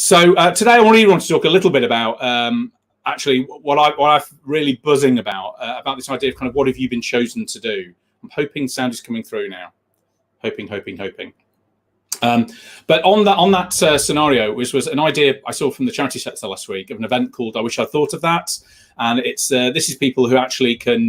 So today I really want to talk a little bit about actually what I'm really buzzing about this idea of kind of what have you been chosen to do. I'm hoping sound is coming through now. Hoping. But on that scenario, which was an idea I saw from the charity sector last week of an event called I Wish I'd Thought of That. And it's this is people who actually can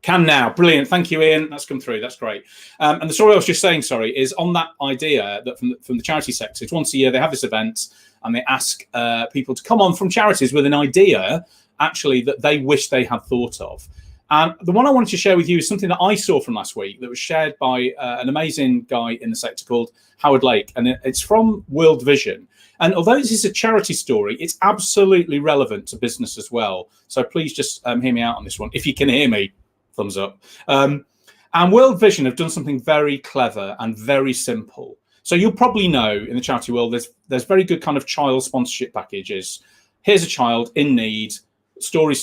now. Brilliant. Thank you, Ian. That's come through. That's great. And the story I was just saying, is on that idea that from the charity sector, it's once a year they have this event and they ask people to come on from charities with an idea actually that they wish they had thought of. And the one I wanted to share with you is something that I saw from last week that was shared by an amazing guy in the sector called Howard Lake. And it's from World Vision. And although this is a charity story, it's absolutely relevant to business as well. So please just hear me out on this one. If you can hear me, thumbs up. And World Vision have done something very clever and very simple. So you'll probably know in the charity world, there's very good kind of child sponsorship packages. Here's a child in need, story,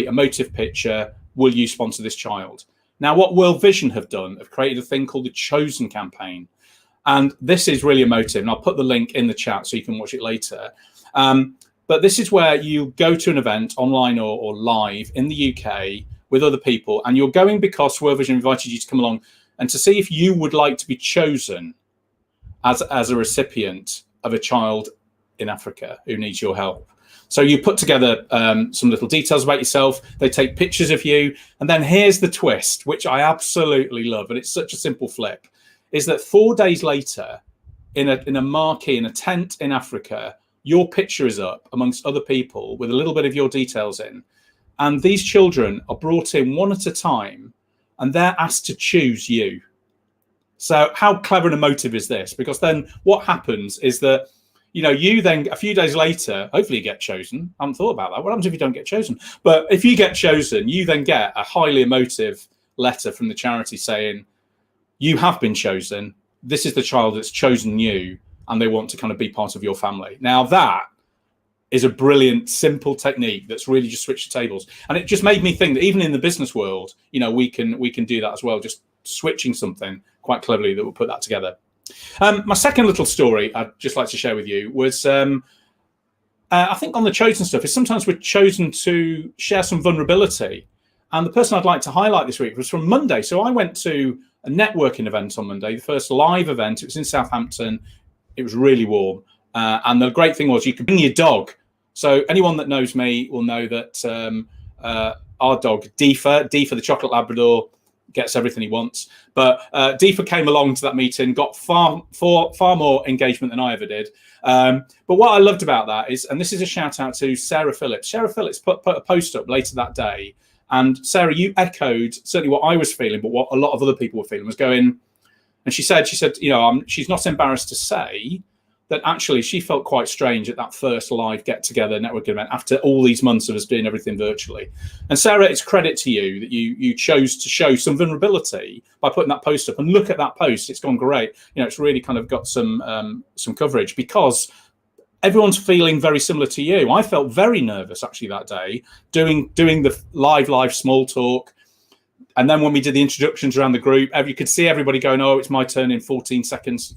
emotive picture. Will you sponsor this child? Now, what World Vision have done, have created a thing called the Chosen campaign. And this is really emotive. And I'll put the link in the chat so you can watch it later. But this is where you go to an event online or live in the UK with other people. And you're going because World Vision invited you to come along and to see if you would like to be chosen as a recipient of a child in Africa who needs your help. So you put together some little details about yourself. They take pictures of you. And then here's the twist, which I absolutely love. And it's such a simple flick, is that 4 days later, in a marquee, in a tent in Africa, your picture is up amongst other people with a little bit of your details in. And these children are brought in one at a time, and they're asked to choose you. So how clever and emotive is this? Because then what happens is that you then a few days later, hopefully you get chosen. I haven't thought about that. What happens if you don't get chosen? But if you get chosen, you then get a highly emotive letter from the charity saying, you have been chosen. This is the child that's chosen you, and they want to kind of be part of your family. Now that is a brilliant, simple technique that's really just switched the tables. And it just made me think that even in the business world, we can do that as well, just switching something quite cleverly that will put that together. My second little story I'd just like to share with you was, I think on the chosen stuff is sometimes we're chosen to share some vulnerability. And the person I'd like to highlight this week was from Monday. So I went to a networking event on Monday, the first live event. It was in Southampton. It was really warm. And the great thing was you could bring your dog. So anyone that knows me will know that our dog, Deefa, the chocolate Labrador, gets everything he wants. But Deefa came along to that meeting, got far more engagement than I ever did. But what I loved about that is, and this is a shout out to Sarah Phillips. Sarah Phillips put a post up later that day. And Sarah, you echoed certainly what I was feeling, but what a lot of other people were feeling was going, and she said, she's not embarrassed to say that actually she felt quite strange at that first live get-together networking event after all these months of us doing everything virtually. And Sarah, it's credit to you that you chose to show some vulnerability by putting that post up. And look at that post; it's gone great. It's really kind of got some coverage because everyone's feeling very similar to you. I felt very nervous actually that day doing the live small talk. And then when we did the introductions around the group, you could see everybody going, "Oh, it's my turn in 14 seconds,"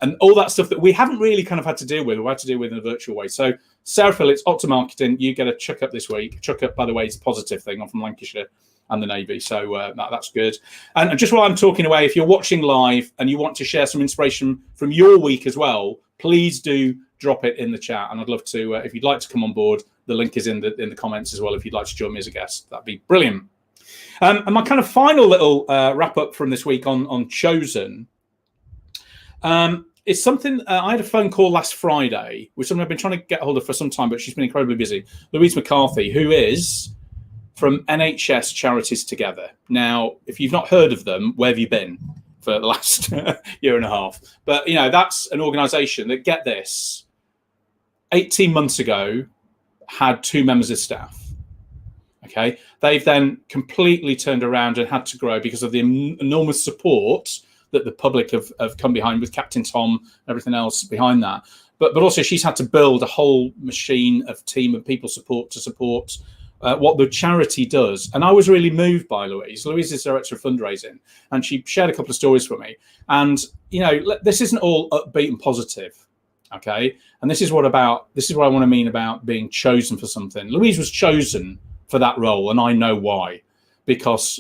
and all that stuff that we haven't really kind of had to deal with, or had to deal with in a virtual way. So Sarah Phillips, Opta Marketing, you get a chuck up this week. Chuck up, by the way, is a positive thing. I'm from Lancashire and the Navy, so that's good. And just while I'm talking away, if you're watching live and you want to share some inspiration from your week as well, please do drop it in the chat. And I'd love to, if you'd like to come on board, the link is in the comments as well. If you'd like to join me as a guest, that'd be brilliant. And my kind of final little wrap up from this week on Chosen. It's something I had a phone call last Friday with someone I've been trying to get hold of for some time, but she's been incredibly busy. Louise McCarthy, who is from NHS Charities Together. Now, if you've not heard of them, where have you been for the last year and a half? But, that's an organisation that, get this, 18 months ago had 2 members of staff. Okay. They've then completely turned around and had to grow because of the enormous support that the public have come behind with Captain Tom and everything else behind that. But also she's had to build a whole machine of team of people to support what the charity does. And I was really moved by Louise. Louise is director of fundraising, and she shared a couple of stories for me. And, this isn't all upbeat and positive. Okay, and this is what I want to mean about being chosen for something. Louise was chosen for that role, and I know why, because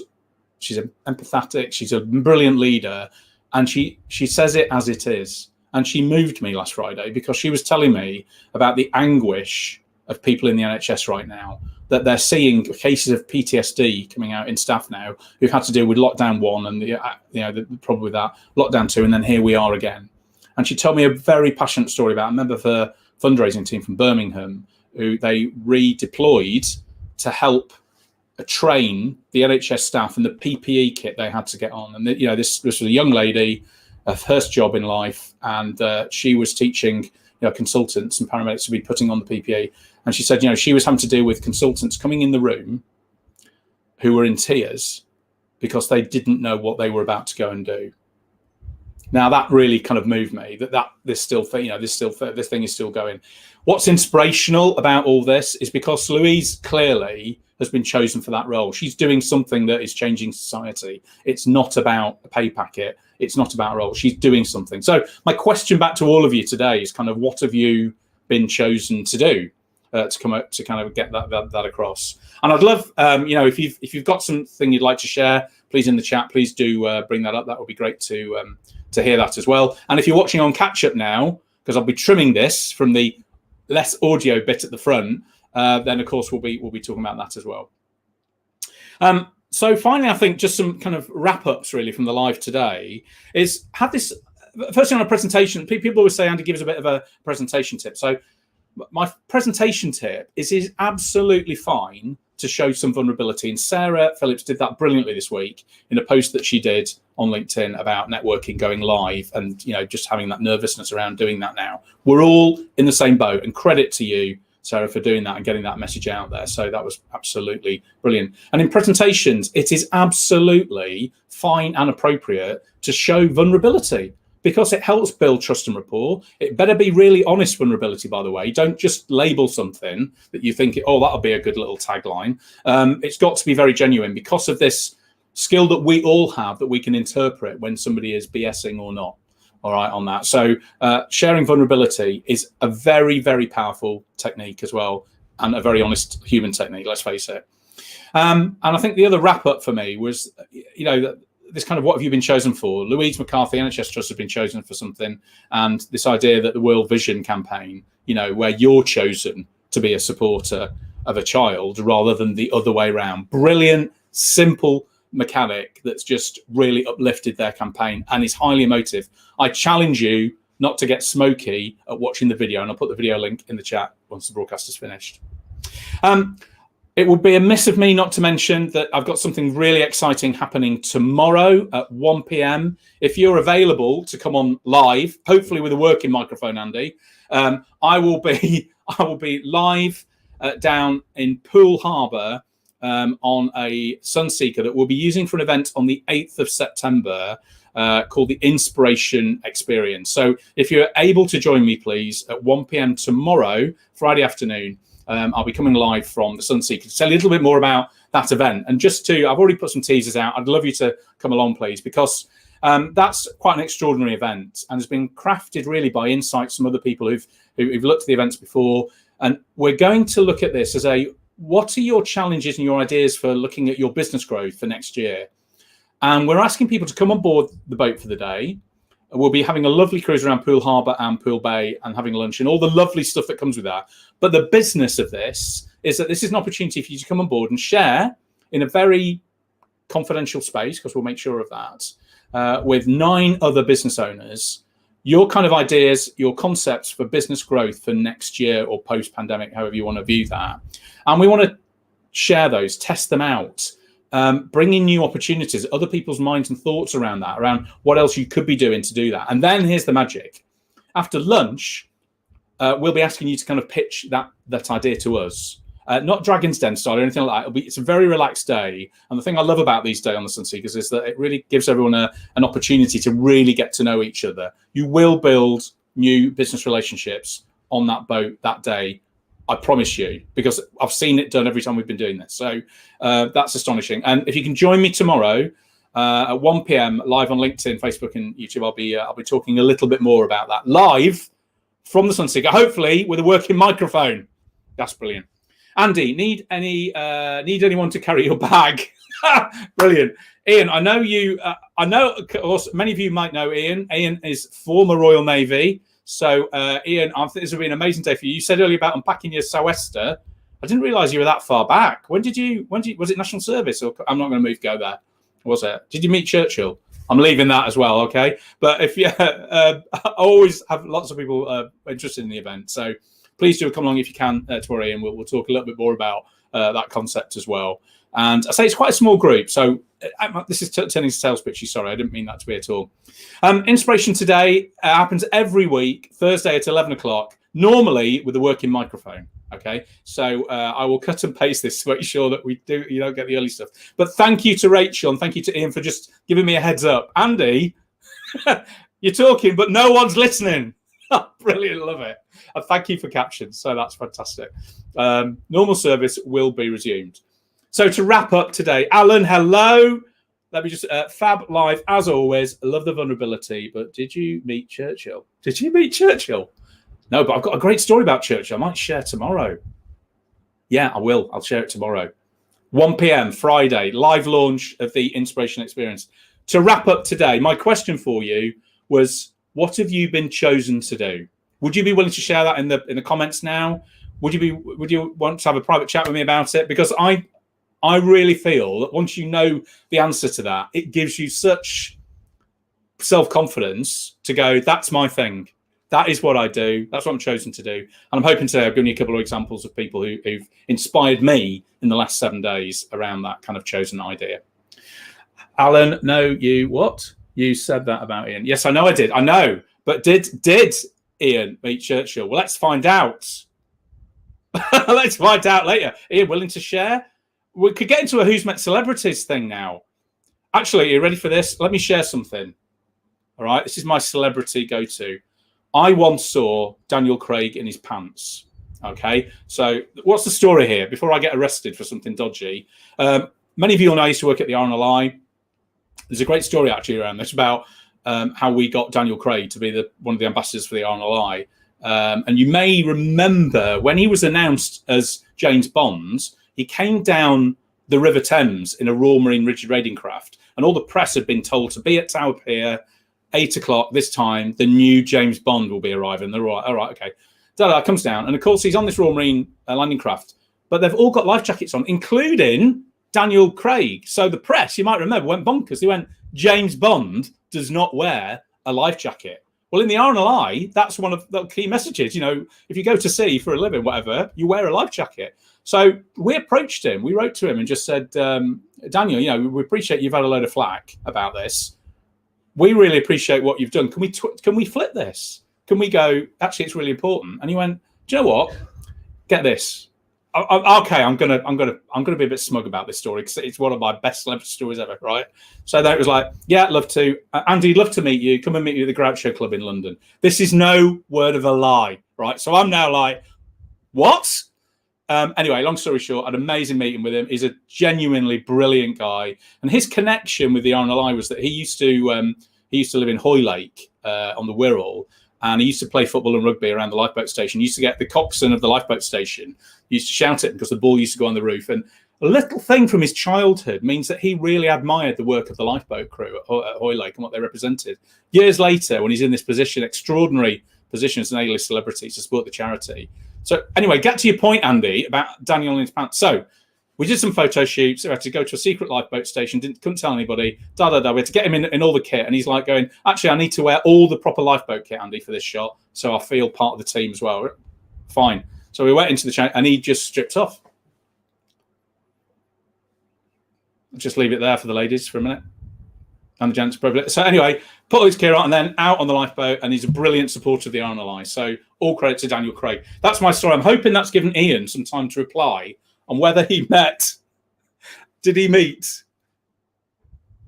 she's empathetic, she's a brilliant leader, and she says it as it is. And she moved me last Friday because she was telling me about the anguish of people in the NHS right now, that they're seeing cases of PTSD coming out in staff now who've had to deal with lockdown 1 and the problem with that, lockdown 2, and then here we are again. And she told me a very passionate story about a member of her fundraising team from Birmingham who they redeployed to help train the NHS staff and the PPE kit they had to get on. And this was a young lady, her first job in life, and she was teaching consultants and paramedics to be putting on the PPE. And she said, she was having to deal with consultants coming in the room who were in tears because they didn't know what they were about to go and do. Now that really kind of moved me. This thing is still going. What's inspirational about all this is because Louise clearly has been chosen for that role. She's doing something that is changing society. It's not about a pay packet. It's not about a role. She's doing something. So my question back to all of you today is kind of, what have you been chosen to do to come out to kind of get that across? And I'd love, if you've got something you'd like to share, please in the chat, please do bring that up. That would be great to hear that as well. And if you're watching on catch up now, because I'll be trimming this from the less audio bit at the front, then of course we'll be talking about that as well. So finally, I think just some kind of wrap ups really from the live today is have this firstly on a presentation. People always say, Andy, give us a bit of a presentation tip. So my presentation tip is absolutely fine to show some vulnerability. And Sarah Phillips did that brilliantly this week in a post that she did on LinkedIn about networking going live and, just having that nervousness around doing that now. We're all in the same boat, and credit to you, Sarah, for doing that and getting that message out there. So that was absolutely brilliant. And in presentations, it is absolutely fine and appropriate to show vulnerability because it helps build trust and rapport. It better be really honest vulnerability, by the way. Don't just label something that you think, that'll be a good little tagline. It's got to be very genuine because of this skill that we all have that we can interpret when somebody is BSing or not. All right, on that. So sharing vulnerability is a very, very powerful technique as well, and a very honest human technique, let's face it. And I think the other wrap up for me was, this kind of what have you been chosen for? Louise McCarthy, NHS Trust, has been chosen for something. And this idea that the World Vision campaign, where you're chosen to be a supporter of a child rather than the other way around. Brilliant, simple mechanic that's just really uplifted their campaign and is highly emotive. I challenge you not to get smoky at watching the video, and I'll put the video link in the chat once the broadcast is finished. It would be amiss of me not to mention that I've got something really exciting happening tomorrow at 1 p.m. If you're available to come on live, hopefully with a working microphone, Andy, I will be live down in Poole Harbour on a Sunseeker that we'll be using for an event on the 8th of September called the Inspiration Experience. So if you're able to join me, please, at 1 p.m. tomorrow, Friday afternoon, I'll be coming live from the Sunseeker to tell you a little bit more about that event. And I've already put some teasers out. I'd love you to come along, please, because that's quite an extraordinary event and has been crafted really by insights from other people who've looked at the events before. And we're going to look at this as what are your challenges and your ideas for looking at your business growth for next year? And we're asking people to come on board the boat for the day. We'll be having a lovely cruise around Poole Harbour and Poole Bay and having lunch and all the lovely stuff that comes with that. But the business of this is that this is an opportunity for you to come on board and share in a very confidential space, because we'll make sure of that, with 9 other business owners, your kind of ideas, your concepts for business growth for next year or post-pandemic, however you want to view that. And we want to share those, test them out, bring in new opportunities, other people's minds and thoughts around that, around what else you could be doing to do that. And then here's the magic. After lunch, we'll be asking you to kind of pitch that idea to us. Not Dragon's Den style or anything like that. It's a very relaxed day. And the thing I love about these days on the Sunseekers is that it really gives everyone an opportunity to really get to know each other. You will build new business relationships on that boat that day. I promise you, because I've seen it done every time we've been doing this. So that's astonishing. And if you can join me tomorrow at 1 p.m. live on LinkedIn, Facebook, and YouTube, I'll be talking a little bit more about that live from the Sun Seeker, hopefully with a working microphone. That's brilliant. Andy, need anyone to carry your bag? Brilliant. Ian, I know you. I know, of course, many of you might know Ian. Ian is former Royal Navy. So, Ian, I think this will be an amazing day for you. You said earlier about unpacking your sou'wester. I didn't realise you were that far back. When did you? Was it National Service? Or I'm not going to go there. Was it? Did you meet Churchill? I'm leaving that as well. Okay, but if I always have lots of people interested in the event. So please do come along if you can tomorrow, Ian. We'll talk a little bit more about that concept as well. And I say it's quite a small group. So this is turning to sales pitchy. Sorry, I didn't mean that to be at all. Inspiration today happens every week, Thursday at 11 o'clock, normally with a working microphone. Okay, so I will cut and paste this to make sure that you don't get the early stuff. But thank you to Rachel and thank you to Ian for just giving me a heads up. Andy, you're talking, but no one's listening. Brilliant, love it. And thank you for captions. So that's fantastic. Normal service will be resumed. So to wrap up today, Alan, hello. Let me just fab live as always. Love the vulnerability. But did you meet Churchill? Did you meet Churchill? No, but I've got a great story about Churchill. I might share tomorrow. Yeah, I will. I'll share it tomorrow. 1 p.m. Friday, live launch of the Inspiration Experience. To wrap up today, my question for you was, what have you been chosen to do? Would you be willing to share that in the comments now? Would you want to have a private chat with me about it? Because I really feel that once you know the answer to that, it gives you such self-confidence to go, that's my thing. That is what I do. That's what I'm chosen to do. And I'm hoping today I've given you a couple of examples of people who've inspired me in the last 7 days around that kind of chosen idea. Alan, no, what? You said that about Ian. Yes, I know I did. I know. But did Ian meet Churchill? Well, let's find out. Let's find out later. Ian, willing to share? We could get into a Who's Met Celebrities thing now. Actually, are you ready for this? Let me share something. All right, this is my celebrity go-to. I once saw Daniel Craig in his pants. Okay, so what's the story here? Before I get arrested for something dodgy, many of you know I used to work at the RNLI. There's a great story actually around this about how we got Daniel Craig to be one of the ambassadors for the RNLI. And you may remember when he was announced as James Bond, he came down the River Thames in a Royal Marine rigid raiding craft, and all the press had been told to be at Tower Pier, 8 o'clock this time, the new James Bond will be arriving. They're all right, okay. Comes down, and of course he's on this Royal Marine landing craft, but they've all got life jackets on, including Daniel Craig. So the press, you might remember, went bonkers. They went, James Bond does not wear a life jacket. Well, in the RNLI, that's one of the key messages. You know, if you go to sea for a living, whatever, you wear a life jacket. So we approached him. We wrote to him and just said, Daniel, you know, we appreciate you've had a load of flack about this. We really appreciate what you've done. Can we flip this? Can we go, actually, it's really important? And he went, do you know what? Get this. Okay, I'm gonna be a bit smug about this story because it's one of my best celebrity stories ever, right? So then it was like, yeah, love to. Andy, love to meet you. Come and meet you at the Groucho Club in London. This is no word of a lie, right? So I'm now like, what? Anyway, long story short, an amazing meeting with him. He's a genuinely brilliant guy, and his connection with the RNLI was that he used to live in Hoylake on the Wirral, and he used to play football and rugby around the lifeboat station. He used to get the coxswain of the lifeboat station. He used to shout it because the ball used to go on the roof. And a little thing from his childhood means that he really admired the work of the lifeboat crew at Hoylake and what they represented. Years later, when he's in this position, extraordinary position as an A-list celebrity to support the charity. So anyway, get to your point, Andy, about Daniel in his pants. So we did some photo shoots. We had to go to a secret lifeboat station. Couldn't tell anybody. We had to get him in all the kit. And he's like going, actually, I need to wear all the proper lifeboat kit, Andy, for this shot. So I feel part of the team as well. Fine. So we went into the chat and he just stripped off. Just leave it there for the ladies for a minute. And the gents probably. So anyway, put all his gear on and then out on the lifeboat. And he's a brilliant supporter of the RNLI. So all credit to Daniel Craig. That's my story. I'm hoping that's given Ian some time to reply on whether he met. Did he meet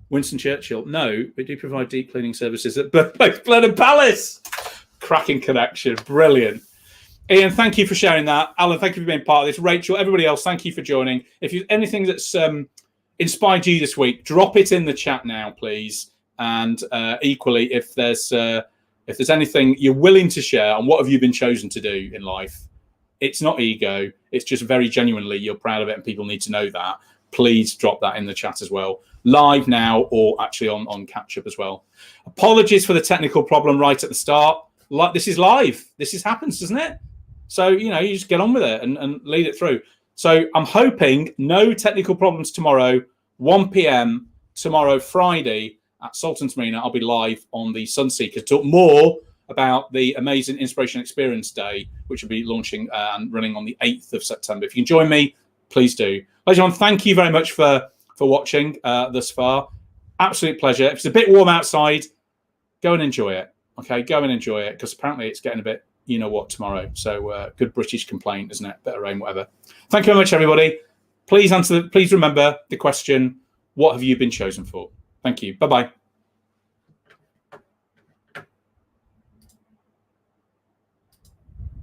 Winston Churchill? No, we do provide deep cleaning services at both Blenheim Palace. Cracking connection. Brilliant. Ian, thank you for sharing that. Alan, thank you for being part of this. Rachel, everybody else, thank you for joining. If you anything that's inspired you this week, drop it in the chat now, please. And equally, if there's If there's anything you're willing to share on what have you been chosen to do in life, it's not ego. It's just very genuinely you're proud of it and people need to know that. Please drop that in the chat as well, live now or actually on catch up as well. Apologies for the technical problem right at the start. Like, this is live. This happens, doesn't it? So, you know, you just get on with it and lead it through. So I'm hoping no technical problems tomorrow, 1 p.m. tomorrow, Friday, at Sultan's Marina. I'll be live on the Sunseeker to talk more about the amazing Inspiration Experience Day, which will be launching and running on the 8th of September. If you can join me, please do. Ladies and gentlemen, thank you very much for watching thus far. Absolute pleasure. If it's a bit warm outside, go and enjoy it. Okay, go and enjoy it, because apparently it's getting a bit, you know what, tomorrow. So good British complaint, isn't it? Bit of rain, whatever. Thank you very much, everybody. Please remember the question, what have you been chosen for? Thank you. Bye-bye.